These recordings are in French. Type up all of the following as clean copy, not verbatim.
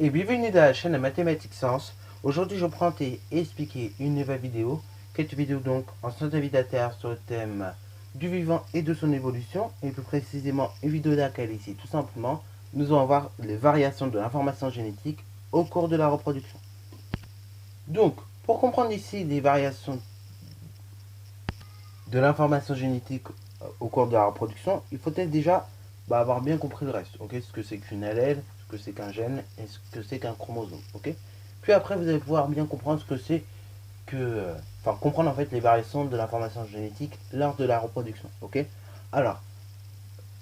et bienvenue dans la chaîne Mathématiques Science. Aujourd'hui, je prends et expliquer une nouvelle vidéo. Cette vidéo donc en son invitateur sur le thème du vivant et de son évolution, et plus précisément une vidéo dans laquelle ici, tout simplement, nous allons voir les variations de l'information génétique au cours de la reproduction. Donc, pour comprendre ici les variations de l'information génétique au cours de la reproduction, il faut peut-être déjà avoir bien compris le reste. Ce que c'est qu'une allèle, ce que c'est qu'un gène et ce que c'est qu'un chromosome. Puis après, vous allez pouvoir bien comprendre ce que c'est que. Enfin, comprendre en fait les variations de l'information génétique lors de la reproduction. Alors,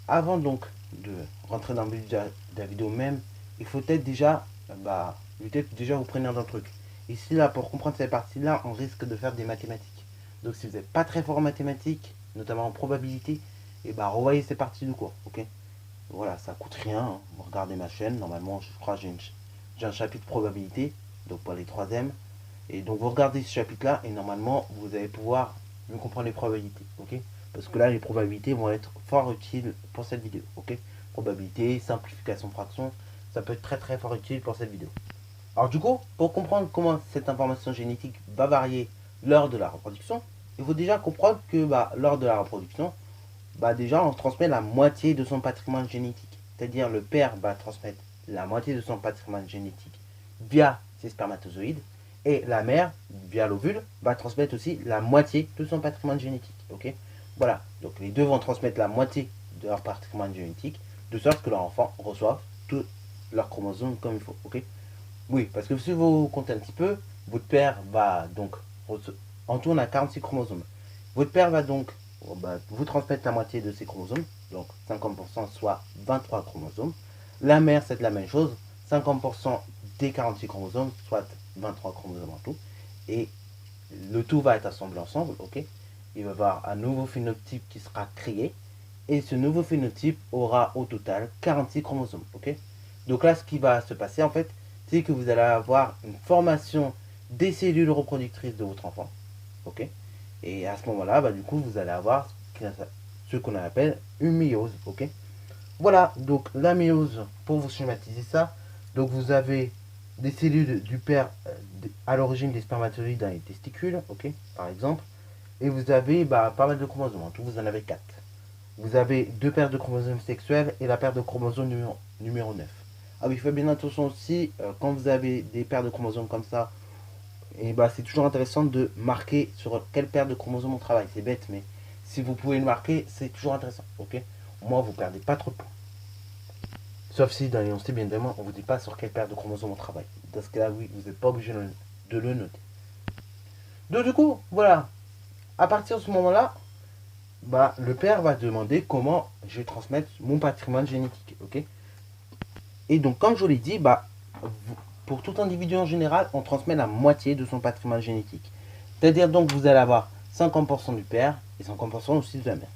avant donc de rentrer dans le but de la vidéo même, il faut peut-être déjà, vous prévenir d'un truc. Ici, là, pour comprendre cette partie-là, on risque de faire des mathématiques. Donc, si vous n'êtes pas très fort en mathématiques, notamment en probabilité, revoyez ces parties du cours. Voilà, ça coûte rien. Hein. Vous regardez ma chaîne. Normalement, je crois que j'ai un chapitre probabilité, donc pour les troisièmes. Et donc, vous regardez ce chapitre-là, et normalement, vous allez pouvoir mieux comprendre les probabilités. Parce que là, les probabilités vont être fort utiles pour cette vidéo. Probabilité, simplification fraction, ça peut être très très fort utile pour cette vidéo. Alors du coup, pour comprendre comment cette information génétique va varier lors de la reproduction, il faut déjà comprendre que lors de la reproduction, déjà on transmet la moitié de son patrimoine génétique. C'est-à-dire le père va transmettre la moitié de son patrimoine génétique via ses spermatozoïdes, et la mère, via l'ovule, va transmettre aussi la moitié de son patrimoine génétique. Voilà, donc les deux vont transmettre la moitié de leur patrimoine génétique, de sorte que leur enfant reçoive tous leurs chromosomes comme il faut. Oui, parce que si vous comptez un petit peu, votre père va donc, en tout on a 46 chromosomes. Votre père va donc vous transmettre la moitié de ses chromosomes, donc 50%, soit 23 chromosomes. La mère, c'est la même chose, 50% des 46 chromosomes, soit 23 chromosomes en tout. Et le tout va être assemblé ensemble, Il va y avoir un nouveau phénotype qui sera créé. Et ce nouveau phénotype aura au total 46 chromosomes, Donc là, ce qui va se passer, en fait, c'est que vous allez avoir une formation des cellules reproductrices de votre enfant, Et à ce moment-là, du coup, vous allez avoir ce qu'on appelle une méiose, Voilà, donc la méiose, pour vous schématiser ça, donc vous avez des cellules du père à l'origine des spermatozoïdes dans les testicules, par exemple, et vous avez pas mal de chromosomes, en tout vous en avez 4. Vous avez deux paires de chromosomes sexuels et la paire de chromosomes numéro 9. Ah oui, faites bien attention aussi, quand vous avez des paires de chromosomes comme ça, et c'est toujours intéressant de marquer sur quelle paire de chromosomes on travaille. C'est bête, mais si vous pouvez le marquer, c'est toujours intéressant, Au moins, vous ne perdez pas trop de points. Sauf si dans l'énoncé, bien évidemment, on ne vous dit pas sur quelle paire de chromosomes on travaille. Dans ce cas-là, oui, vous n'êtes pas obligé de le noter. Donc du coup, voilà. À partir de ce moment-là, le père va demander comment je vais transmettre mon patrimoine génétique, Et donc, comme je vous l'ai dit, pour tout individu en général, on transmet la moitié de son patrimoine génétique. C'est-à-dire donc vous allez avoir 50% du père et 50% aussi de la mère,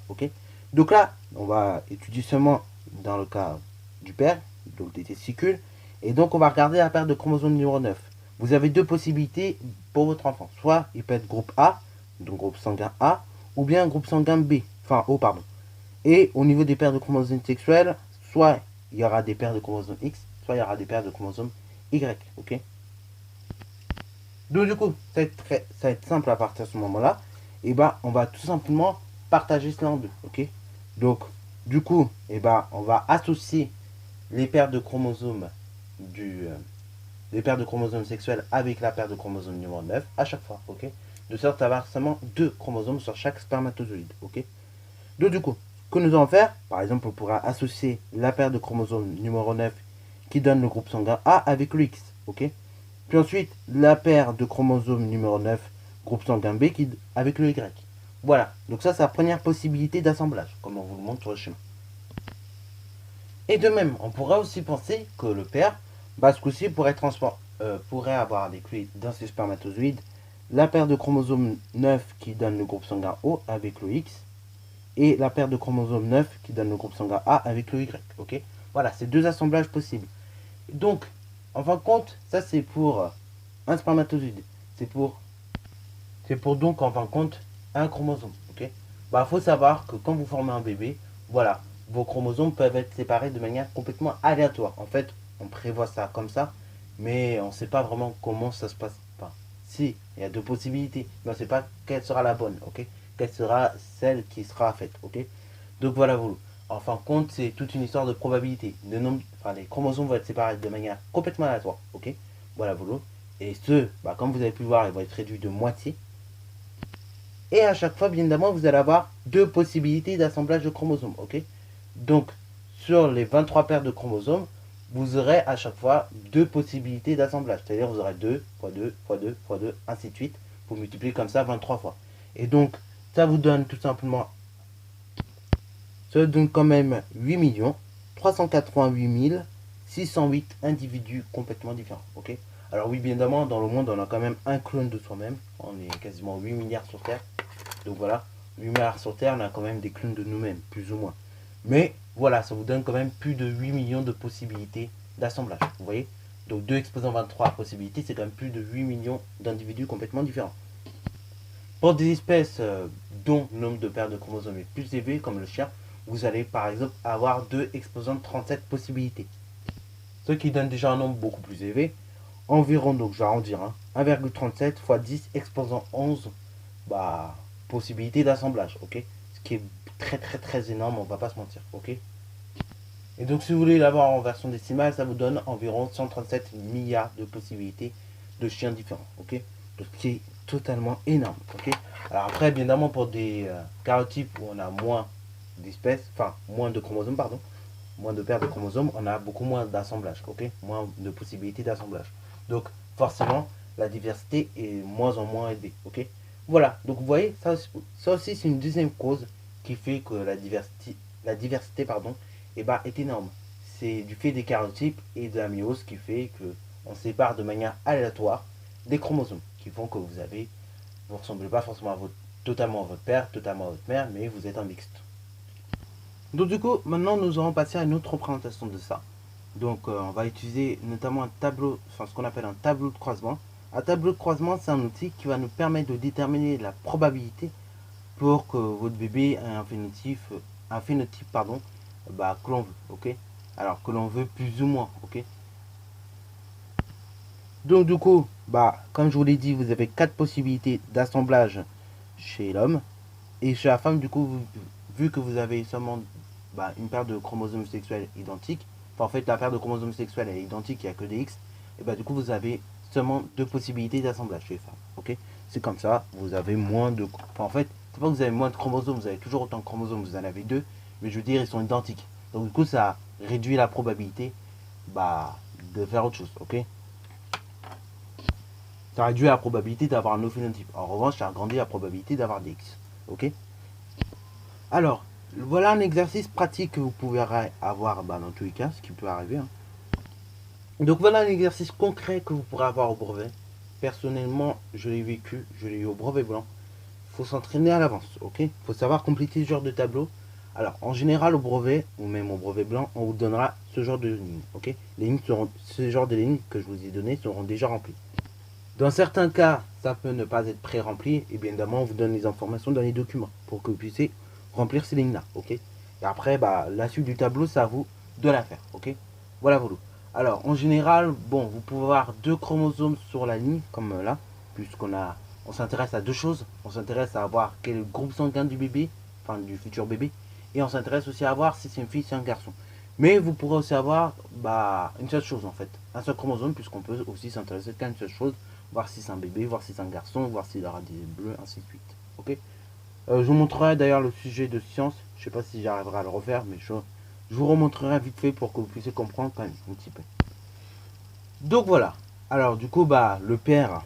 Donc là, on va étudier seulement dans le cas du père, donc des testicules, et donc on va regarder la paire de chromosomes numéro 9. Vous avez deux possibilités pour votre enfant. Soit il peut être groupe A, donc groupe sanguin A, ou bien groupe sanguin B, enfin O, pardon. Et au niveau des paires de chromosomes sexuels, soit il y aura des paires de chromosomes X, soit il y aura des paires de chromosomes Y, Donc du coup, ça va être simple à partir de ce moment-là. Et on va tout simplement partager cela en deux, Donc, du coup, on va associer les paires de chromosomes les paires de chromosomes sexuels avec la paire de chromosomes numéro 9 à chaque fois, De sorte à avoir seulement deux chromosomes sur chaque spermatozoïde, Donc du coup, ce que nous allons faire, par exemple, on pourra associer la paire de chromosomes numéro 9 qui donne le groupe sanguin A avec le X, Puis ensuite, la paire de chromosomes numéro 9, groupe sanguin B avec le Y. Voilà, donc ça c'est la première possibilité d'assemblage, comme on vous le montre sur le schéma. Et de même, on pourra aussi penser que le père, ce coup-ci pourrait avoir avec lui dans ses spermatozoïdes la paire de chromosomes 9 qui donne le groupe sanguin O avec le X, et la paire de chromosomes 9 qui donne le groupe sanguin A avec le Y. Voilà, c'est deux assemblages possibles. Donc, en fin de compte, ça c'est pour un spermatozoïde. C'est pour donc en fin de compte un chromosome. Faut savoir que quand vous formez un bébé, voilà, vos chromosomes peuvent être séparés de manière complètement aléatoire. En fait, on prévoit ça comme ça, mais on ne sait pas vraiment comment ça se passe. Enfin, si, il y a deux possibilités, mais on ne sait pas quelle sera la bonne, ok? Quelle sera celle qui sera faite, ok? Donc voilà, vous. En fin de compte, c'est toute une histoire de probabilité. Les chromosomes vont être séparés de manière complètement aléatoire, ok? Voilà, vous. Et bah, comme vous avez pu le voir, ils vont être réduits de moitié. Et à chaque fois, bien évidemment, vous allez avoir deux possibilités d'assemblage de chromosomes, ok? Donc, sur les 23 paires de chromosomes, vous aurez à chaque fois deux possibilités d'assemblage. C'est-à-dire, vous aurez 2 fois 2 fois 2 fois 2, ainsi de suite. Vous multipliez comme ça 23 fois. Et donc, ça vous donne tout simplement, ça donne quand même 8 388 608 individus complètement différents, ok? Alors oui, bien évidemment, dans le monde, on a quand même un clone de soi-même. On est quasiment 8 milliards sur Terre. Donc voilà, 8 milliards sur Terre, on a quand même des clones de nous-mêmes, plus ou moins. Mais voilà, ça vous donne quand même plus de 8 millions de possibilités d'assemblage. Vous voyez? Donc 2 exposant 23 possibilités, c'est quand même plus de 8 millions d'individus complètement différents. Pour des espèces dont le nombre de paires de chromosomes est plus élevé, comme le chien, vous allez par exemple avoir 2 exposant 37 possibilités. Ce qui donne déjà un nombre beaucoup plus élevé. Environ, donc je vais arrondir, hein, 1,37 fois 10 exposant 11 bah, possibilités d'assemblage, ok? Ce qui est très très très énorme, on va pas se mentir, ok? Et donc si vous voulez l'avoir en version décimale, ça vous donne environ 137 milliards de possibilités de chiens différents, ok? Donc ce qui est totalement énorme, ok? Alors après, bien évidemment, pour des carotypes où on a moins d'espèces, enfin moins de chromosomes, pardon, moins de paires de chromosomes, on a beaucoup moins d'assemblage, ok? Moins de possibilités d'assemblage. Donc forcément, la diversité est moins en moins élevée, ok? Voilà, donc vous voyez, ça aussi c'est une deuxième cause qui fait que la diversité pardon, est énorme. C'est du fait des karyotypes et de la myose qui fait que on sépare de manière aléatoire des chromosomes qui font que vous ne ressemblez pas forcément totalement à votre père, totalement à votre mère, mais vous êtes un mixte. Donc du coup, maintenant nous allons passer à une autre représentation de ça. Donc on va utiliser notamment un tableau, enfin ce qu'on appelle un tableau de croisement. Un tableau de croisement, c'est un outil qui va nous permettre de déterminer la probabilité pour que votre bébé ait un phénotype bah, que l'on veut, ok? Alors que l'on veut plus ou moins, ok? Donc du coup, bah, comme je vous l'ai dit, vous avez 4 possibilités d'assemblage chez l'homme. Et chez la femme, du coup, vu que vous avez seulement bah, une paire de chromosomes sexuels identiques, enfin, en fait la paire de chromosomes sexuels est identique, il n'y a que des X, et bah du coup vous avez seulement deux possibilités d'assemblage chez les femmes. Ok? C'est comme ça, vous avez moins de. Enfin, en fait, c'est pas que vous avez moins de chromosomes, vous avez toujours autant de chromosomes, vous en avez deux, mais je veux dire, ils sont identiques. Donc du coup, ça réduit la probabilité bah, de faire autre chose. Ok? Ça réduit la probabilité d'avoir un autre phénotype. En revanche, ça agrandit la probabilité d'avoir des X. Ok? Alors, voilà un exercice pratique que vous pouvez avoir bah, dans tous les cas, ce qui peut arriver. Hein. Donc voilà un exercice concret que vous pourrez avoir au brevet. Personnellement, je l'ai vécu, je l'ai eu au brevet blanc. Il faut s'entraîner à l'avance, ok? Il faut savoir compléter ce genre de tableau. Alors, en général, au brevet, ou même au brevet blanc, on vous donnera ce genre de lignes, ok? Ce genre de lignes que je vous ai données seront déjà remplies. Dans certains cas, ça peut ne pas être pré-rempli, et bien évidemment, on vous donne les informations dans les documents pour que vous puissiez remplir ces lignes-là, ok? Et après, bah, la suite du tableau, c'est à vous de la faire, ok? Voilà, voilà. Alors, en général, bon, vous pouvez avoir deux chromosomes sur la ligne, comme là, on s'intéresse à deux choses. On s'intéresse à voir quel est le groupe sanguin du bébé, enfin du futur bébé, et on s'intéresse aussi à voir si c'est une fille, si c'est un garçon. Mais vous pourrez aussi avoir bah, une seule chose en fait, un seul chromosome, puisqu'on peut aussi s'intéresser qu'à une seule chose, voir si c'est un bébé, voir si c'est un garçon, voir s'il aura des bleus, ainsi de suite. Ok. Je vous montrerai d'ailleurs le sujet de science. Je sais pas si j'arriverai à le refaire, mais je vous remontrerai vite fait pour que vous puissiez comprendre quand même un petit peu. Donc voilà. Alors du coup, bah le père,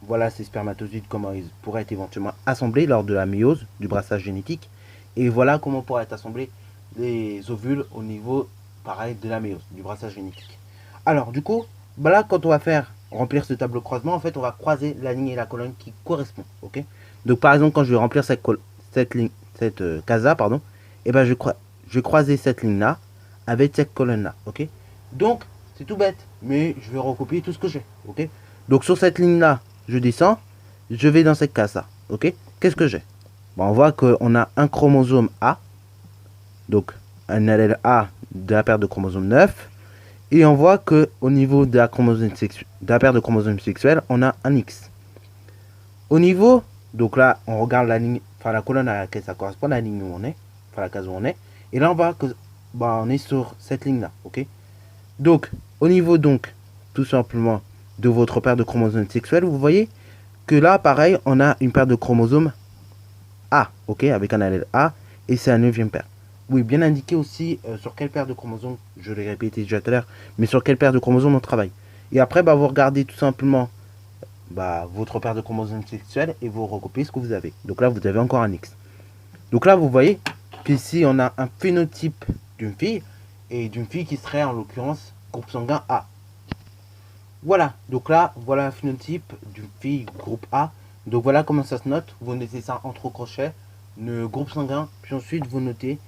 voilà ces spermatozoïdes, comment ils pourraient être éventuellement assemblés lors de la méiose, du brassage génétique. Et voilà comment pourraient être assemblés les ovules au niveau, pareil, de la méiose, du brassage génétique. Alors du coup, bah là, quand on va faire remplir ce tableau de croisement, en fait, on va croiser la ligne et la colonne qui correspondent. Ok. Donc par exemple, quand je vais remplir cette casa, pardon, et ben je vais croiser cette ligne-là avec cette colonne-là. Ok. Donc c'est tout bête, mais je vais recopier tout ce que j'ai. Ok. Donc sur cette ligne-là, je descends, je vais dans cette case-là. Ok. Qu'est-ce que j'ai? Bon, on voit qu'on a un chromosome A, donc un allèle A de la paire de chromosomes 9, Et on voit que au niveau de la paire de chromosomes sexuels, on a un X. Au niveau, donc là, on regarde la ligne, enfin la colonne à laquelle ça correspond, la ligne où on est, enfin la case où on est. Et là, on voit que on est sur cette ligne-là, ok. Donc, au niveau donc, tout simplement, de votre paire de chromosomes sexuels, vous voyez que là, pareil, on a une paire de chromosomes A, ok, avec un allèle A, et c'est la 9e paire. Oui, bien indiqué aussi sur quelle paire de chromosomes, je l'ai répété déjà tout à l'heure, mais sur quelle paire de chromosomes on travaille. Et après, vous regardez tout simplement votre paire de chromosomes sexuels et vous recopiez ce que vous avez. Donc là, vous avez encore un X. Donc là, vous voyez qu'ici, on a un phénotype d'une fille et d'une fille qui serait en l'occurrence groupe sanguin A. Voilà, donc là, voilà un phénotype d'une fille groupe A. Donc voilà comment ça se note. Vous notez ça entre crochets, le groupe sanguin, puis ensuite vous notez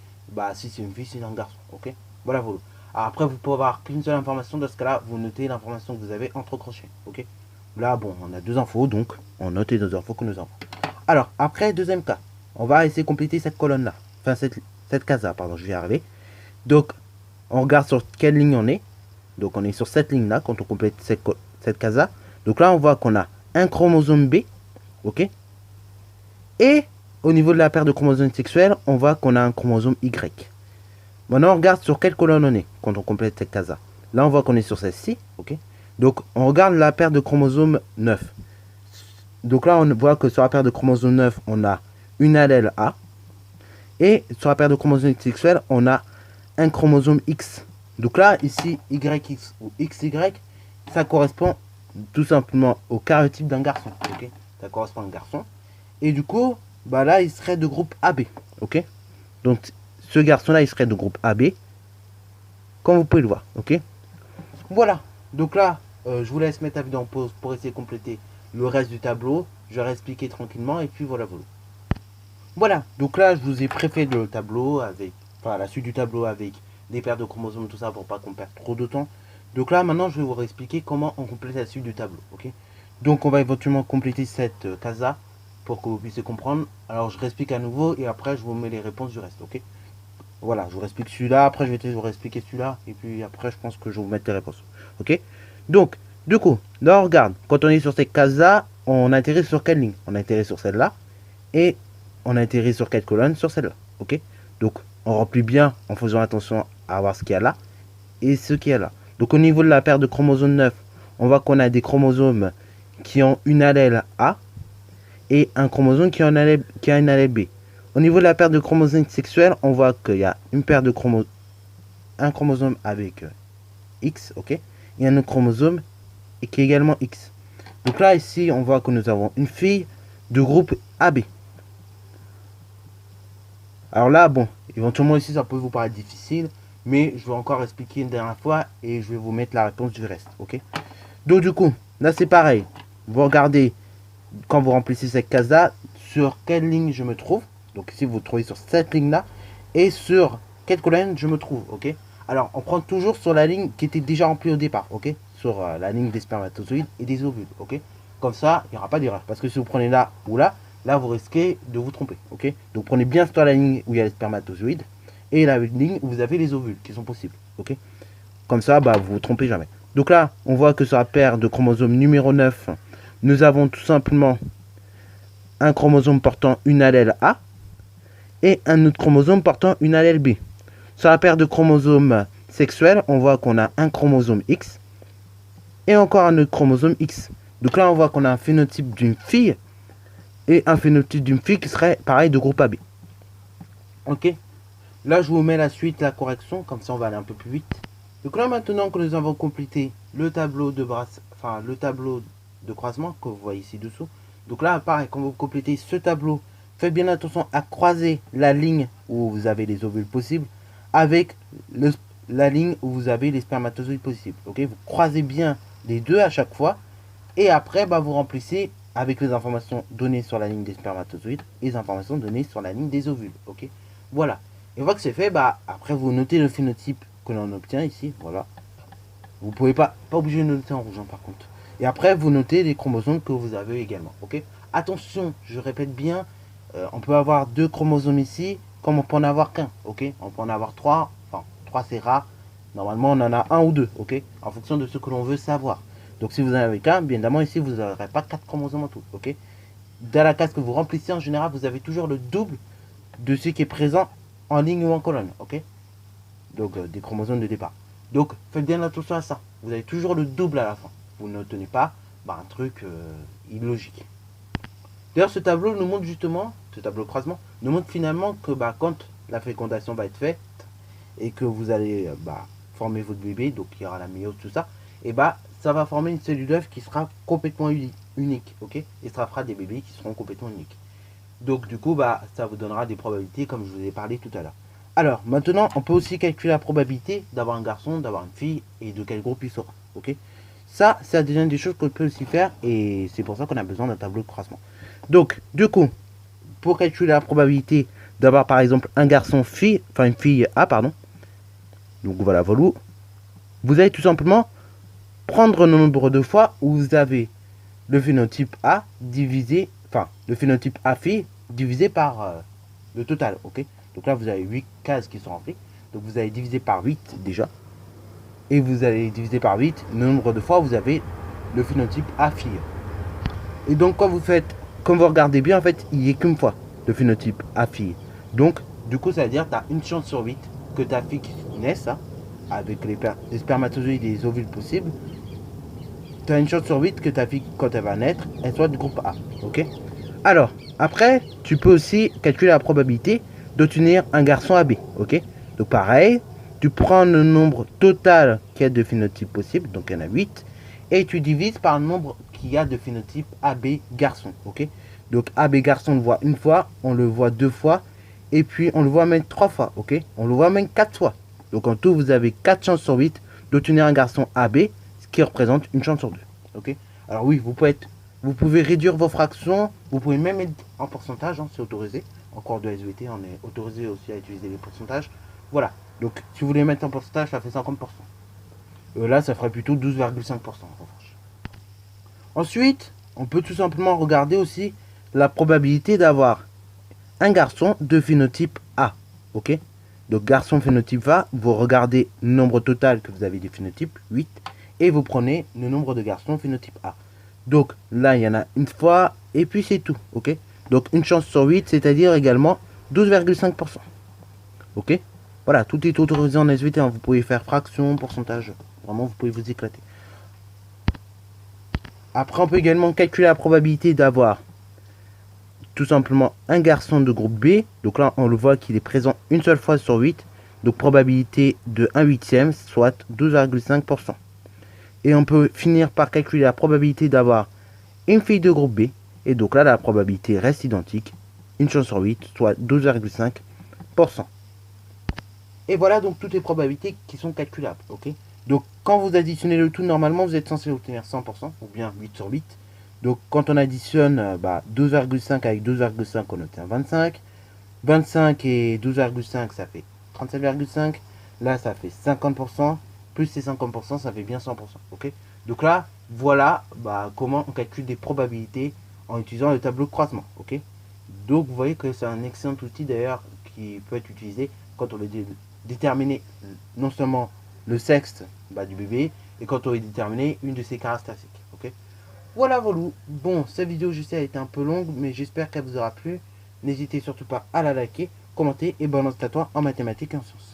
si c'est une fille, c'est un garçon. Ok. Voilà. Alors après, vous pouvez avoir qu'une seule information. Dans ce cas-là, vous notez l'information que vous avez entre crochets. Ok. Là, bon, on a deux infos, donc on note les deux infos que nous avons. Alors, après, deuxième cas, on va essayer de compléter cette colonne-là. Enfin, cette case-là, pardon, je vais y arriver. Donc, on regarde sur quelle ligne on est. Donc, on est sur cette ligne-là quand on complète cette case-là. Donc là, on voit qu'on a un chromosome B. Ok. Et au niveau de la paire de chromosomes sexuels, on voit qu'on a un chromosome Y. Maintenant, on regarde sur quelle colonne on est quand on complète cette case-là. Là, on voit qu'on est sur celle-ci. Ok. Donc, on regarde la paire de chromosomes 9. Donc là, on voit que sur la paire de chromosomes 9, on a une allèle A. Et sur la paire de chromosomes sexuels, on a un chromosome X. Donc là, ici, YX ou XY, ça correspond tout simplement au karyotype d'un garçon. Ok. Ça correspond à un garçon. Et du coup, là, il serait de groupe AB. Ok. Donc, ce garçon-là, il serait de groupe AB. Comme vous pouvez le voir. Ok. Voilà. Donc là, je vous laisse mettre la vidéo en pause pour essayer de compléter le reste du tableau. Je vais réexpliquer tranquillement. Et puis voilà. Voilà. Donc là, je vous ai préfait le tableau avec, la suite du tableau avec des paires de chromosomes, tout ça, pour pas qu'on perde trop de temps. Donc là, maintenant, je vais vous réexpliquer comment on complète la suite du tableau. Ok. Donc, on va éventuellement compléter cette case-là pour que vous puissiez comprendre. Alors, je réexplique à nouveau et après, je vous mets les réponses du reste. Ok. Voilà, je vous réexplique celui-là. Après, je vais vous réexpliquer celui-là. Et puis après, je pense que je vais vous mettre les réponses. Ok. Donc, du coup, là, on regarde. Quand on est sur cette case-là, on atterrit sur quelle ligne? On atterrit sur celle-là. Et on atterrit sur quelle colonne? Sur celle-là. Ok. Donc, on remplit bien en faisant attention à voir ce qu'il y a là et ce qu'il y a là. Donc, au niveau de la paire de chromosomes 9, on voit qu'on a des chromosomes qui ont une allèle A et un chromosome qui a une allèle B. Au niveau de la paire de chromosomes sexuels, on voit qu'il y a une paire de un chromosome avec X, ok, et un autre chromosome qui est également X. Donc là, ici, on voit que nous avons une fille de groupe AB. Alors là, bon, éventuellement ici, ça peut vous paraître difficile, mais je vais encore expliquer une dernière fois et je vais vous mettre la réponse du reste, ok. Donc du coup, là c'est pareil. Vous regardez, quand vous remplissez cette case-là, sur quelle ligne je me trouve. Donc ici, vous vous trouvez sur cette ligne-là. Et sur quelle colonne je me trouve, ok. Alors, on prend toujours sur la ligne qui était déjà remplie au départ, ok. Sur la ligne des spermatozoïdes et des ovules, ok. Comme ça, il n'y aura pas d'erreur. Parce que si vous prenez là ou là, vous risquez de vous tromper, ok. Donc, prenez bien sur la ligne où il y a les spermatozoïdes et la ligne où vous avez les ovules qui sont possibles, ok. Comme ça, vous vous trompez jamais. Donc là, on voit que sur la paire de chromosomes numéro 9, nous avons tout simplement un chromosome portant une allèle A et un autre chromosome portant une allèle B. Sur la paire de chromosomes sexuels, on voit qu'on a un chromosome X et encore un autre chromosome X. Donc là, on voit qu'on a un phénotype d'une fille et un phénotype d'une fille qui serait pareil de groupe AB. Ok. Là, je vous mets la suite, la correction, comme ça on va aller un peu plus vite. Donc là, maintenant que nous avons complété le tableau de le tableau de croisement que vous voyez ici dessous. Donc là, pareil, quand vous complétez ce tableau, faites bien attention à croiser la ligne où vous avez les ovules possibles avec la ligne où vous avez les spermatozoïdes possibles. Ok, vous croisez bien les deux à chaque fois et après, vous remplissez avec les informations données sur la ligne des spermatozoïdes et les informations données sur la ligne des ovules. Ok, voilà. Et une fois que c'est fait, après vous notez le phénotype que l'on obtient ici. Voilà. Vous pouvez pas obligé de noter en rouge par contre. Et après, vous notez les chromosomes que vous avez également. Ok. Attention, je répète bien, on peut avoir deux chromosomes ici, comme on peut en avoir qu'un. Ok. On peut en avoir trois. Enfin, trois c'est rare. Normalement, on en a un ou deux, ok, en fonction de ce que l'on veut savoir. Donc, si vous en avez qu'un, bien évidemment, ici, vous n'aurez pas 4 chromosomes en tout, ok. Dans la case que vous remplissez, en général, vous avez toujours le double de ce qui est présent en ligne ou en colonne, ok. Donc, des chromosomes de départ. Donc, faites bien attention à ça. Vous avez toujours le double à la fin. Vous ne tenez pas un truc illogique. D'ailleurs, ce tableau nous montre justement, ce tableau de croisement, nous montre finalement que quand la fécondation va être faite et que vous allez former votre bébé, donc il y aura la méiose, tout ça, et ça va former une cellule d'œuf qui sera complètement unique, ok. Et ça fera des bébés qui seront complètement uniques. Donc du coup, ça vous donnera des probabilités comme je vous ai parlé tout à l'heure. Alors, maintenant, on peut aussi calculer la probabilité d'avoir un garçon, d'avoir une fille et de quel groupe il sera, ok. Ça, c'est déjà des choses qu'on peut aussi faire et c'est pour ça qu'on a besoin d'un tableau de croisement. Donc, du coup, pour calculer la probabilité d'avoir par exemple un garçon-fille, enfin une fille A, pardon. Donc voilà, vous allez tout simplement prendre le nombre de fois où vous avez le phénotype A divisé, enfin le phénotype A fille divisé par le total, ok. Donc là, vous avez 8 cases qui sont remplies. Donc vous allez diviser par 8 déjà. Et vous allez diviser par 8 le nombre de fois où vous avez le phénotype A fille. Et donc quand vous faites, comme vous regardez bien, en fait, il n'y a qu'une fois le phénotype A fille. Donc, du coup, ça veut dire que tu as une chance sur 8 que ta fille naisse, hein, avec les spermatozoïdes et les ovules possibles. Tu as une chance sur 8 que ta fille, quand elle va naître, elle soit du groupe A. Ok. Alors, après, tu peux aussi calculer la probabilité d'obtenir un garçon AB. Ok. Donc, pareil, tu prends le nombre total qu'il y a de phénotypes possibles, donc il y en a 8, et tu divises par le nombre qu'il y a de phénotypes AB garçon. Ok. Donc, AB garçon, on le voit une fois, on le voit deux fois, et puis on le voit même 3 fois. Ok. On le voit même 4 fois. Donc, en tout, vous avez 4 chances sur 8 d'obtenir un garçon AB, ce qui représente une chance sur 2. Ok. Alors, oui, vous pouvez réduire vos fractions, vous pouvez même mettre en pourcentage, hein, c'est autorisé. En cours de SVT, on est autorisé aussi à utiliser les pourcentages. Voilà. Donc, si vous voulez mettre en pourcentage, ça fait 50%. Là, ça ferait plutôt 12,5% en revanche. Ensuite, on peut tout simplement regarder aussi la probabilité d'avoir un garçon de phénotype A. Ok. Donc, garçon phénotype A, vous regardez le nombre total que vous avez des phénotypes, 8, et vous prenez le nombre de garçons phénotype A. Donc, là, il y en a une fois, et puis c'est tout. Ok. Donc, une chance sur 8, c'est-à-dire également 12,5%. Ok. Voilà, tout est autorisé en SVT, hein. Vous pouvez faire fraction, pourcentage. Vraiment, vous pouvez vous éclater. Après, on peut également calculer la probabilité d'avoir tout simplement un garçon de groupe B. Donc là, on le voit qu'il est présent une seule fois sur 8. Donc, probabilité de 1 huitième, soit 12,5%. Et on peut finir par calculer la probabilité d'avoir une fille de groupe B. Et donc là, la probabilité reste identique. Une chance sur 8, soit 12,5%. Et voilà donc toutes les probabilités qui sont calculables. Ok. Donc quand vous additionnez le tout, normalement vous êtes censé obtenir 100%, ou bien 8 sur 8. Donc quand on additionne 12,5 avec 2,5, on obtient 25. 25 et 12,5, ça fait 37,5. Là, ça fait 50%. Plus ces 50%, ça fait bien 100%. Ok. Donc là, voilà comment on calcule des probabilités en utilisant le tableau de croisement. Ok. Donc vous voyez que c'est un excellent outil d'ailleurs qui peut être utilisé quand on veut déterminer non seulement le sexe du bébé, et quand on veut déterminer une de ses caractéristiques. Ok. Voilà, voilà. Bon, cette vidéo, je sais, a été un peu longue, mais j'espère qu'elle vous aura plu. N'hésitez surtout pas à la liker, commenter et bonne note à toi en mathématiques et en sciences.